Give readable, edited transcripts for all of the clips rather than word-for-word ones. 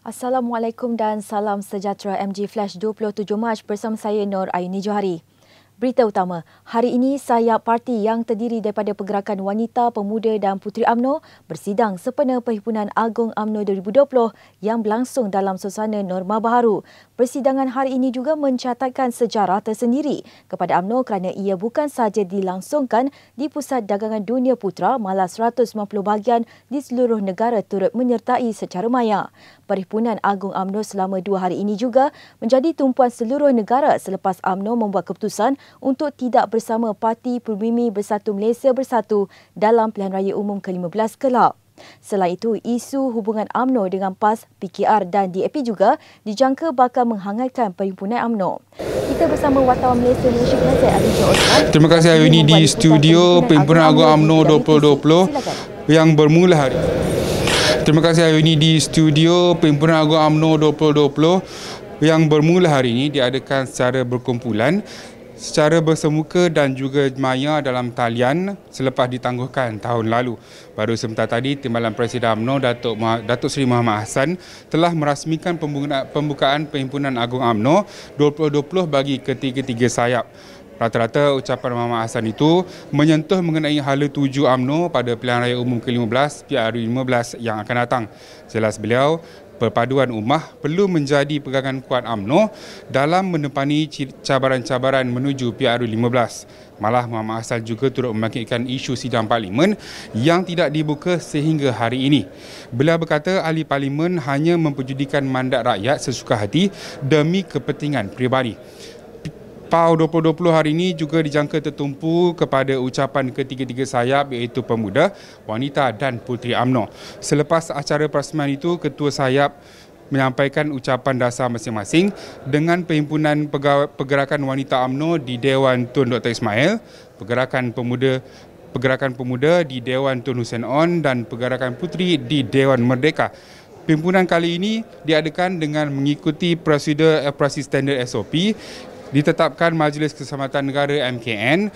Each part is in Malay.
Assalamualaikum dan salam sejahtera MG Flash 27 Mac bersama saya Nur Aini Johari. Berita utama, hari ini sayap parti yang terdiri daripada Pergerakan Wanita, Pemuda dan Puteri UMNO bersidang sempena Perhimpunan Agung UMNO 2020 yang berlangsung dalam suasana norma baharu. Persidangan hari ini juga mencatatkan sejarah tersendiri kepada UMNO kerana ia bukan sahaja dilangsungkan di Pusat Dagangan Dunia Putra, malah 190 bahagian di seluruh negara turut menyertai secara maya. Perhimpunan Agung UMNO selama 2 hari ini juga menjadi tumpuan seluruh negara selepas UMNO membuat keputusan untuk tidak bersama Parti Pribumi Bersatu Malaysia Bersatu dalam Pilihan Raya Umum ke-15 kelak. Selain itu, isu hubungan UMNO dengan PAS, PKR dan DAP juga dijangka bakal menghangatkan Perhimpunan UMNO. Kita bersama wartawan Malaysia Leadership Nazir Azizul Osman. Terima kasih hari ini di studio Perhimpunan Agung UMNO 2020 yang bermula hari. Terima kasih hari ini di studio Perhimpunan Agung UMNO 2020 yang bermula hari ini diadakan secara berkumpulan, secara bersemuka dan juga maya dalam talian selepas ditangguhkan tahun lalu. Baru sebentar tadi, Timbalan Presiden UMNO Datuk Seri Muhammad Hassan telah merasmikan pembukaan Perhimpunan Agung UMNO 2020 bagi ketiga-tiga sayap. Rata-rata ucapan Muhammad Hassan itu menyentuh mengenai hala tuju UMNO pada Pilihan Raya Umum ke-15 PRU15 yang akan datang. Jelas beliau, perpaduan ummah perlu menjadi pegangan kuat UMNO dalam menepani cabaran-cabaran menuju PRU15. Malah Muhammad Hassan juga turut membangkitkan isu sidang parlimen yang tidak dibuka sehingga hari ini. Beliau berkata ahli parlimen hanya memperjudikan mandat rakyat sesuka hati demi kepentingan peribadi. PAU 2020 hari ini juga dijangka tertumpu kepada ucapan ketiga-tiga sayap iaitu pemuda, wanita dan puteri UMNO. Selepas acara perasmian itu, ketua sayap menyampaikan ucapan dasar masing-masing dengan Perhimpunan Pergerakan Wanita UMNO di Dewan Tun Dr. Ismail, Pergerakan Pemuda di Dewan Tun Hussein On dan Pergerakan Puteri di Dewan Merdeka. Perhimpunan kali ini diadakan dengan mengikuti prosedur operasi standard SOP ditetapkan Majlis Keselamatan Negara MKN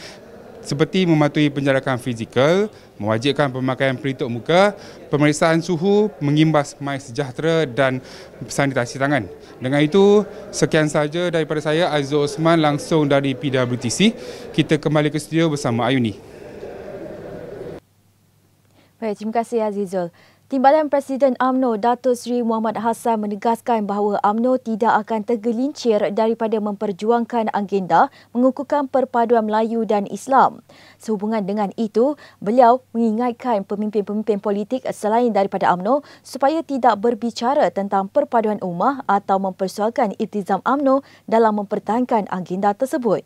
seperti mematuhi penjarakan fizikal, mewajibkan pemakaian pelitup muka, pemeriksaan suhu, mengimbas mai sejahtera dan sanitasi tangan. Dengan itu, sekian sahaja daripada saya, Azizul Osman, langsung dari PWTC. Kita kembali ke studio bersama Ayuni. Baik, terima kasih Azizul. Timbalan Presiden UMNO Datuk Seri Muhammad Hassan menegaskan bahawa UMNO tidak akan tergelincir daripada memperjuangkan agenda mengukuhkan perpaduan Melayu dan Islam. Sehubungan dengan itu, beliau mengingatkan pemimpin-pemimpin politik selain daripada UMNO supaya tidak berbicara tentang perpaduan ummah atau mempersoalkan iltizam UMNO dalam mempertahankan agenda tersebut.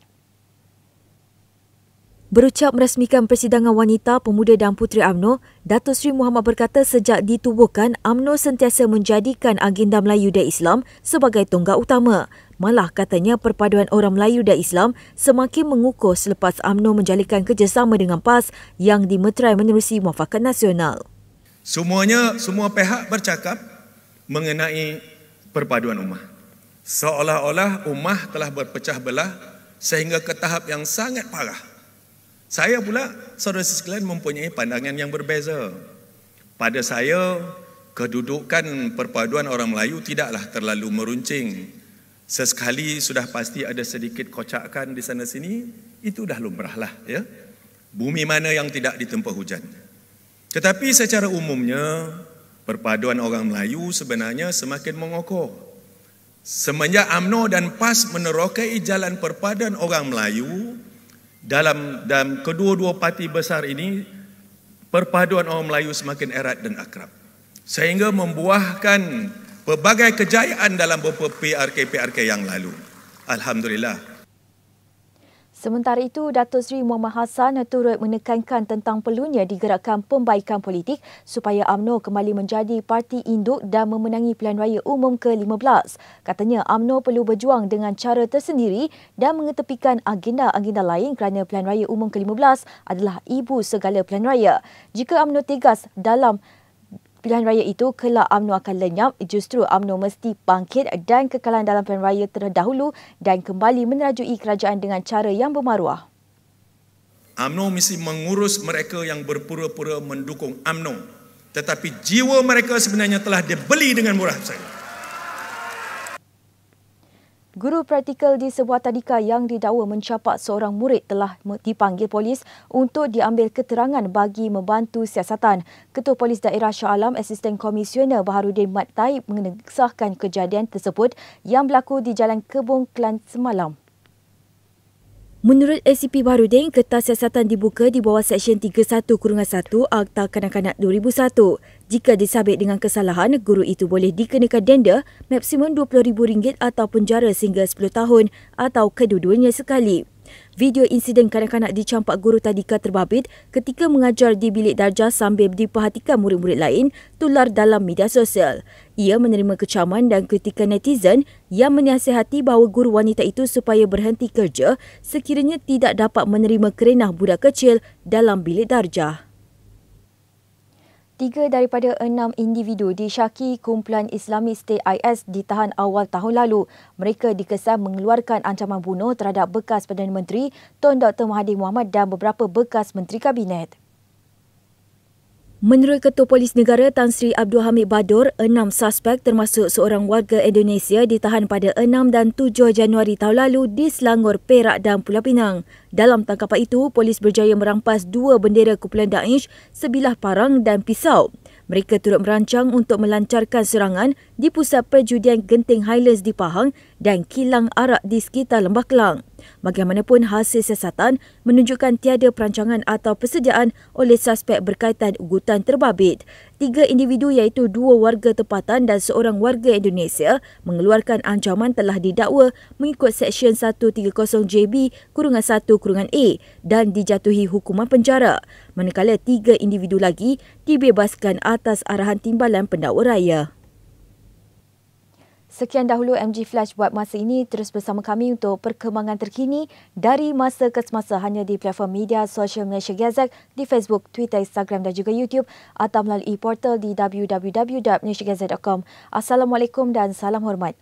Berucap merasmikan Persidangan Wanita, Pemuda dan Puteri UMNO, Datuk Seri Muhammad berkata sejak ditubuhkan, UMNO sentiasa menjadikan agenda Melayu dan Islam sebagai tonggak utama. Malah katanya perpaduan orang Melayu dan Islam semakin mengukuh selepas UMNO menjalinkan kerjasama dengan PAS yang dimeterai menerusi muafakat nasional. Semua pihak bercakap mengenai perpaduan ummah. Seolah-olah ummah telah berpecah belah sehingga ke tahap yang sangat parah. Saya pula, saudara sekalian, mempunyai pandangan yang berbeza. Pada saya, kedudukan perpaduan orang Melayu tidaklah terlalu meruncing. Sesekali sudah pasti ada sedikit kocakan di sana sini, itu dah lumrahlah, ya. Bumi mana yang tidak ditempa hujan. Tetapi secara umumnya, perpaduan orang Melayu sebenarnya semakin mengokoh. Semenjak UMNO dan PAS menerokai jalan perpaduan orang Melayu, dalam kedua-dua parti besar ini, perpaduan orang Melayu semakin erat dan akrab. Sehingga membuahkan pelbagai kejayaan dalam beberapa PRK yang lalu. Alhamdulillah. Sementara itu, Datuk Seri Muhammad Hassan turut menekankan tentang perlunya digerakkan pembaikan politik supaya UMNO kembali menjadi parti induk dan memenangi Pilihan Raya Umum ke-15. Katanya UMNO perlu berjuang dengan cara tersendiri dan mengetepikan agenda-agenda lain kerana Pilihan Raya Umum ke-15 adalah ibu segala pilihan raya. Jika UMNO tegas dalam pilihan raya itu, kelak UMNO akan lenyap. Justru UMNO mesti bangkit dan kekalahan dalam pilihan raya terdahulu dan kembali menerajui kerajaan dengan cara yang bermaruah. UMNO mesti mengurus mereka yang berpura-pura mendukung UMNO. Tetapi jiwa mereka sebenarnya telah dibeli dengan murah saja. Guru praktikal di sebuah tadika yang didakwa mencapak seorang murid telah dipanggil polis untuk diambil keterangan bagi membantu siasatan. Ketua Polis Daerah Shah Alam, Asisten Komisioner Baharudin Mat Taib mengesahkan kejadian tersebut yang berlaku di Jalan Kebun Klan semalam. Menurut ACP Baharudin, kertas siasatan dibuka di bawah Seksyen 31-1 Akta Kanak-Kanak 2001. Jika disabit dengan kesalahan, guru itu boleh dikenakan denda maksimum RM20,000 atau penjara sehingga 10 tahun atau kedua-duanya sekali. Video insiden kanak-kanak dicampak guru tadika terbabit ketika mengajar di bilik darjah sambil diperhatikan murid-murid lain tular dalam media sosial. Ia menerima kecaman dan kritikan netizen yang menasihati bahawa guru wanita itu supaya berhenti kerja sekiranya tidak dapat menerima kerenah budak kecil dalam bilik darjah. 3 daripada 6 individu disyaki kumpulan Islamic State IS ditahan awal tahun lalu. Mereka dikesan mengeluarkan ancaman bunuh terhadap bekas Perdana Menteri Tun Dr. Mahathir Mohamad dan beberapa bekas Menteri Kabinet. Menurut Ketua Polis Negara Tan Sri Abdul Hamid Badur, 6 suspek termasuk seorang warga Indonesia ditahan pada 6 dan 7 Januari tahun lalu di Selangor, Perak dan Pulau Pinang. Dalam tangkapan itu, polis berjaya merampas 2 bendera kumpulan Daesh, sebilah parang dan pisau. Mereka turut merancang untuk melancarkan serangan di pusat perjudian Genting Highlands di Pahang dan kilang arak di sekitar Lembah Kelang. Bagaimanapun, hasil siasatan menunjukkan tiada perancangan atau persediaan oleh suspek berkaitan ugutan terbabit. 3 individu iaitu 2 warga tempatan dan seorang warga Indonesia mengeluarkan ancaman telah didakwa mengikut Seksyen 130JB-1-A dan dijatuhi hukuman penjara. Manakala 3 individu lagi dibebaskan atas arahan Timbalan Pendakwa Raya. Sekian dahulu MG Flash buat masa ini. Terus bersama kami untuk perkembangan terkini dari masa ke semasa hanya di platform media sosial Malaysia Gazette di Facebook, Twitter, Instagram dan juga YouTube atau melalui portal di www.malaysiagazette.com. Assalamualaikum dan salam hormat.